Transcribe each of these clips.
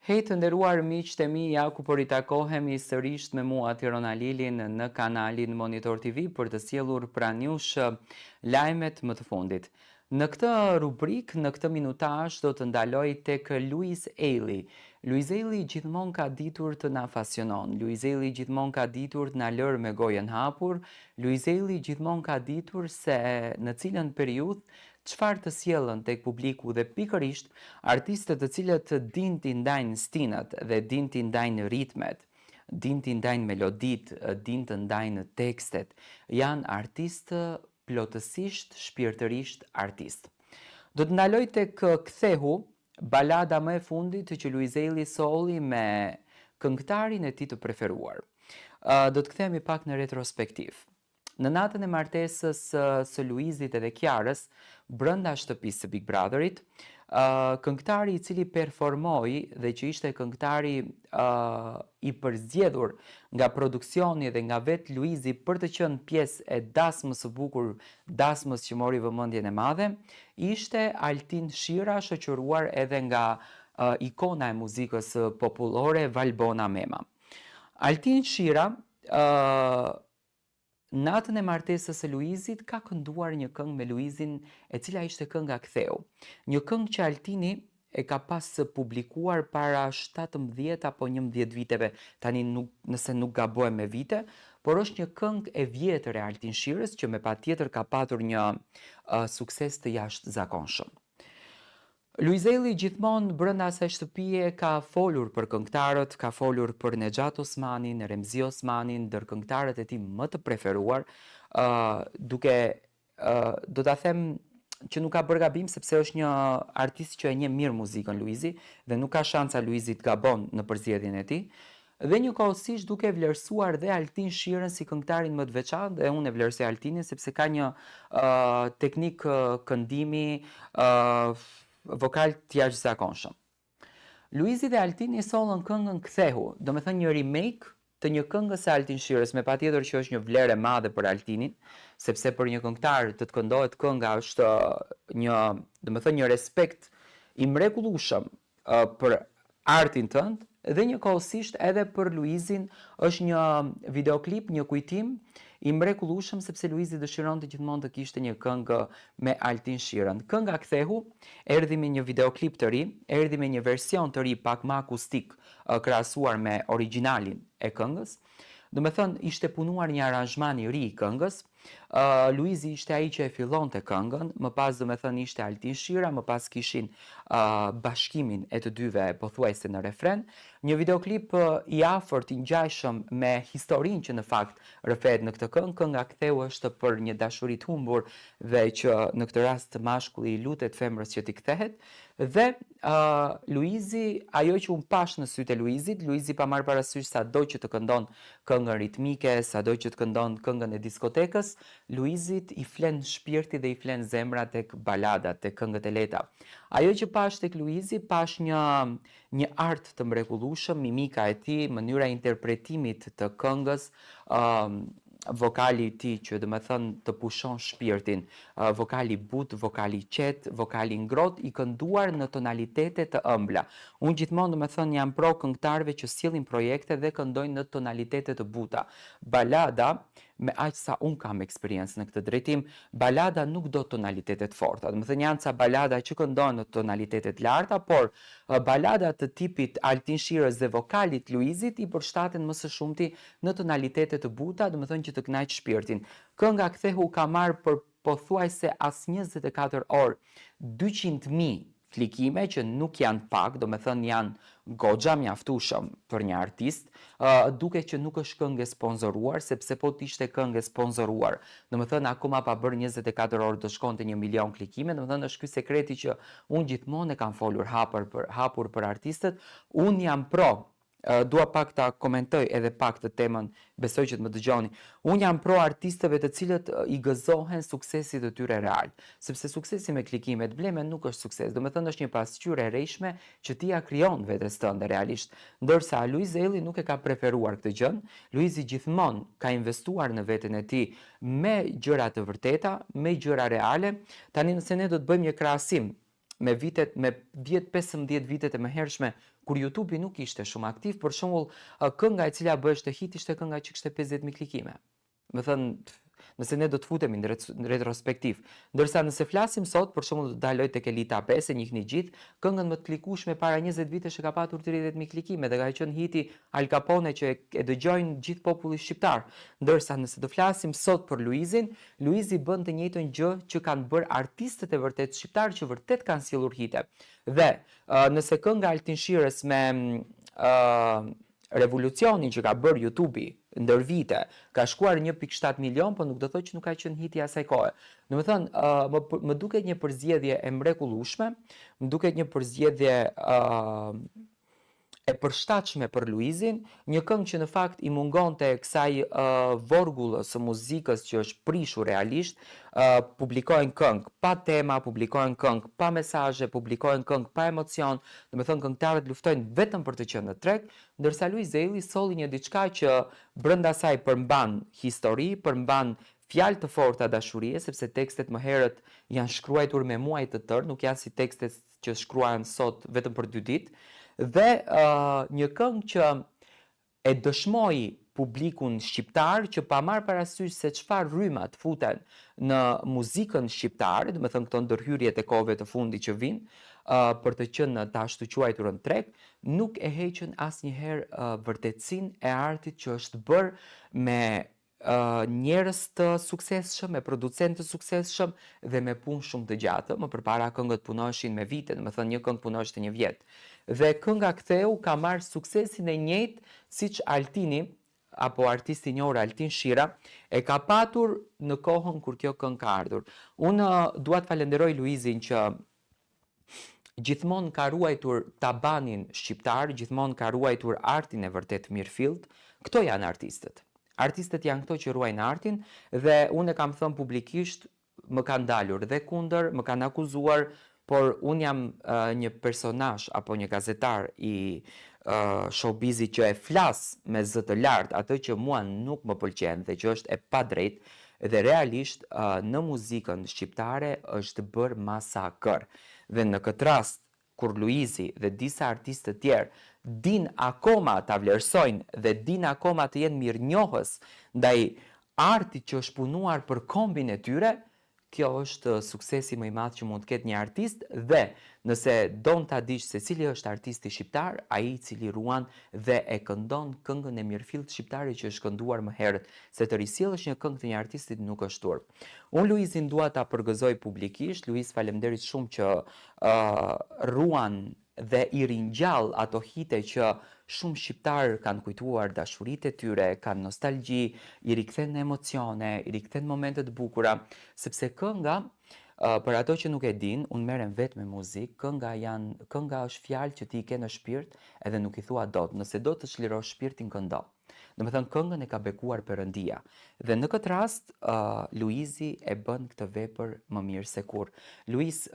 Hej të nderuar miqtë e mi, ja ku po ritakohemi sërish me mua Tirona Lilin në kanalin Monitor TV për të sjellur pranë jush lajmet më të fundit. Në këtë rubrik, në këtë minutazh do të ndaloj tek Luis Eili. Luis Eili gjithmonë ka ditur të na pasionon. Luis Eili gjithmonë ka ditur të na lër me gojën hapur. Luis Eili gjithmonë ka ditur se në cilën periudhë çfarë të sjellën tek publiku dhe pikërisht artistët të cilët din t'i ndajnë stinat dhe din t'i ndajnë ritmet, din t'i ndajnë melodit, din të ndajnë tekstet, janë artistë plotësisht, shpirtërisht artist. Do të ndaloj tek Kthehu, balada më e fundit që Luis Eili solli me këngëtarin e tij të preferuar. Do të kthehemi pak në retrospektiv. Në natën e martesës së Luizit edhe Kiarës, brenda shtëpisë së Big Brotherit, këngëtari i cili performoi dhe që ishte këngëtari i përzgjedhur nga produksioni dhe nga vet Luizi për të qenë pjesë e dasmës së bukur, dasmës që mori vëmendjen e madhe, ishte Altin Shira, shoqëruar edhe nga ikona e muzikës popullore Valbona Mema. Altin Shira natën e martesës së Luizit ka kënduar një këngë me Luizin e cila ishte kënga Ktheu. Një këngë që Altini e ka pas publikuar para 17 apo 11 viteve, tani nëse nuk gabohem me vite, por është një këngë e vjetër e Altin Shirës që me patjetër ka patur një sukses të jashtëzakonshëm. Luis Eili gjithmonë brenda asaj shtëpie ka folur për këngëtarët, ka folur për Nexhat Osmanin, Remzi Osmanin, ndër këngëtarët e tij më të preferuar, do ta them që nuk ka bërë gabim sepse është një artist që e njeh mirë muzikën Luizi dhe nuk ka shansa Luizi të gabon në përzgjedhjen e tij. Dhe njëkohësisht duke vlerësuar dhe Altin Shirën si këngëtarin më të veçantë, dhe unë e vlerësoj Altinin sepse ka një teknik këndimi, vokal të jashtëzakonshëm. Luizi dhe Altini sollën këngën Kthehu, do me thënë një remake të një këngës së Altin Shirës, me patjetër që është një vlerë e madhe për Altinin, sepse për një këngëtar të këndohet kënga është një respekt i mrekullueshëm për artin tënd, dhe njëkohësisht edhe për Luizin është një videoklip, një kujtim i mrekullueshëm sepse Luizi dëshironte gjithmonë të kishte një këngë me Altin Shirën. Kënga Kthehu erdhi me një videoklip të ri, erdhi me një version të ri pak më akustik krahasuar me origjinalin e këngës. Do me thënë, ishte punuar një aranzhman i ri i këngës. Luizi ishte ai që e fillonte këngën, më pas do me thënë ishte Altin Shira, më pas kishin bashkimin e të dyve pothuajse në refren. Një videoklip i afërt, i ngjashëm me historinë që në fakt rrëfehet në këtë këngë. Kënga Ktheu është për një dashuri të humbur dhe që në këtë rast mashkulli i lutet femrës që t'i kthehet. Dhe Luizi, ajo që unë pash në sytë e Luizit, Luizi pa marrë parasysh sado që të këndon këngën ritmike, sado që të këndon këngën e diskotekës, Luizit i flen shpirti dhe i flen zemra tek baladat, tek këngët e lehta. Ajo që pash tek Luizi, pash një art të mrekullueshëm, mimika e tij, mënyra e interpretimit të këngës, vokali i tij që do të thënë të pushon shpirtin, vokali but, vokali qet, vokali ngrohtë i kënduar në tonalitete të ëmbla. Unë gjithmonë do të thënë jam pro këngëtarëve që sillin projekte dhe këndojnë në tonalitete të buta. Balada, me aq sa un kam eksperiencë në këtë drejtim, balada nuk do tonalitete të forta. Do të thënë janë ca balada që këndojnë në tonalitete të larta, por balada të tipit Altin Shirës dhe vokalit Luizit i përshtaten më së shumti në tonalitete të buta, do të thënë që të kënaq shpirtin. Kënga Kthehu ka marrë për pothuajse as 24 orë 200.000 klikime, që nuk janë pak, do me thënë janë goxha mjaftueshëm për një artist, duke që nuk është këngë sponsoruar, sepse po t'ishte këngë sponsoruar, do me thënë akoma pa bërë 24 orë të shkonte 1 milion klikime, do me thënë është ky sekreti që unë gjithmonë e kam folur hapur për artistët. Unë jam pro, dua pak ta komentoj edhe pak të temën, besoj që të më dëgjoni. Unë jam pro artistëve të cilët i gëzohen suksesit të tyre real, sepse suksesi me klikimet bleme nuk është sukses, do me thënë është një pasqyrë e rejshme që ti ja krijon vetes tënde realisht, ndërsa Luis Eili nuk e ka preferuar këtë gjë. Luizi gjithmonë ka investuar në veten e tij me gjëra të vërteta, me gjëra reale. Tani nëse ne do të bëjmë një krahasim me 10-15 vitet e mëhershme kur YouTube nuk ishte shumë aktiv, për shembull, kënga e cila bëhej hit ishte kënga që kishte 50.000 klikime. Me thënë, nëse ne do të futemi në retrospektiv. Ndërsa nëse flasim sot, për shembull, do të daloj tek Elita 5, e njihni gjithë, këngën më të klikueshme para 20 vitesh e ka patur 30.000 klikime dhe ka qenë hiti Al Capone që e dëgjojnë gjithë populli shqiptar. Ndërsa nëse do flasim sot për Luizin, Luizi bën të njëjtën gjë që kanë bërë artistët e vërtet shqiptar që vërtet kanë sjellur hite. Dhe nëse kënga Altin Shires me revolucionin që ka bërë YouTube-i ndër vite, ka shkuar 1.7 milion, po nuk do thotë që nuk ka qenë hiti asaj kohe. Domethënë, më duket një përzgjedhje e mrekullueshme, më duket një përzgjedhje e përshtatshme për Luizin, një këngë që në fakt i mungonte kësaj vorgullës së muzikës që është prishur realisht, publikojnë këngë pa tema, publikojnë këngë pa mesazhe, publikojnë këngë pa emocion, domethënë këngëtarët luftojnë vetëm për të qenë në treg, ndërsa Luiz Zelli solli një diçka që brenda saj përmban histori, përmban fjalë të forta dashurie, sepse tekstet më herët janë shkruar me muaj të tërë, nuk janë si tekstet që shkruhen sot vetëm për 2 ditë. Dhe një këngë që e dëshmoi publikun shqiptar që pa marrë parasysh se çfarë rrymat futen në muzikën shqiptare, do të thënë këto ndërhyrjet e kohëve të fundit që vijnë për të qenë të ashtu quajturën treg, nuk e heqën asnjëherë vërtetësinë e artit që është bërë me njerëz të suksesshëm, me producentë të suksesshëm dhe me punë shumë të gjatë. Më përpara këngët punoheshin me vite, do të thënë një këngë punohej një vjet. Dhe kënga Ktheu ka marrë suksesin e njëjtë siç Altini apo artisti i njohur Altin Shira e ka patur në kohën kur kjo këngë ka ardhur. Unë dua të falenderoj Luizin që gjithmonë ka ruajtur tabanin shqiptar, gjithmonë ka ruajtur artin e vërtet mirëfillt. Këto janë artistët. Artistët janë këto që ruajnë artin dhe unë e kam thënë publikisht, më kanë dalur dhe kundër, më kanë akuzuar, por unë jam një personazh apo një gazetar i showbizit që e flas me zë të lartë atë që mua nuk më pëlqen dhe që është e padrejtë dhe realisht në muzikën shqiptare është bërë masakër. Dhe në këtë rast, kur Luizi dhe disa artistë të tjerë din akoma ta vlerësojnë dhe din akoma të jenë mirënjohës ndaj artit që është punuar për kombin e tyre, kjo është suksesi më i madh që mund të ketë një artist dhe nëse don ta dish se cili është artisti shqiptar, ai i cili ruan dhe e këndon këngën e mirëfillt shqiptare që është kënduar më herët, se të risjellësh një këngë të një artistit nuk është turp. Unë Luizin dua ta përgëzoj publikisht. Luiz, faleminderit shumë që ruan dhe i ringjall ato hite që shumë shqiptarë kanë kujtuar dashuritë e tyre, kanë nostalgji, i rikthen në emocione, i rikthen momente të bukura, sepse kënga, për ato që nuk e din, unë merrem vetë me muzikë, kënga është fjalë që ti i ke në shpirt edhe nuk i thua dot. Nëse do të çlirosh shpirtin, këndo. Domethënë këngën e ka bekuar Perëndia. Dhe në këtë rast, Luizi e bën këtë vepër më mirë se kurrë. Luiz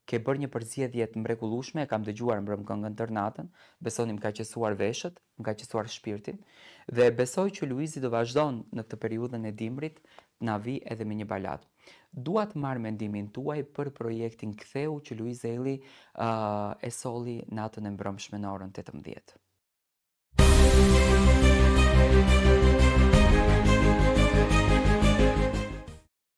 ke bërë një përzgjedhje të mrekullueshme, e kam dëgjuar mbrëm këngën tërë natën, besoni më ka qetësuar veshët, më ka qetësuar shpirtin dhe besoj që Luizi do vazhdon në këtë periudhën e dimrit na vi edhe me një baladë. Dua të marr mendimin tuaj për projektin Ktheu që Luiz Zelli e solli natën e mbrëmshme në orën 18.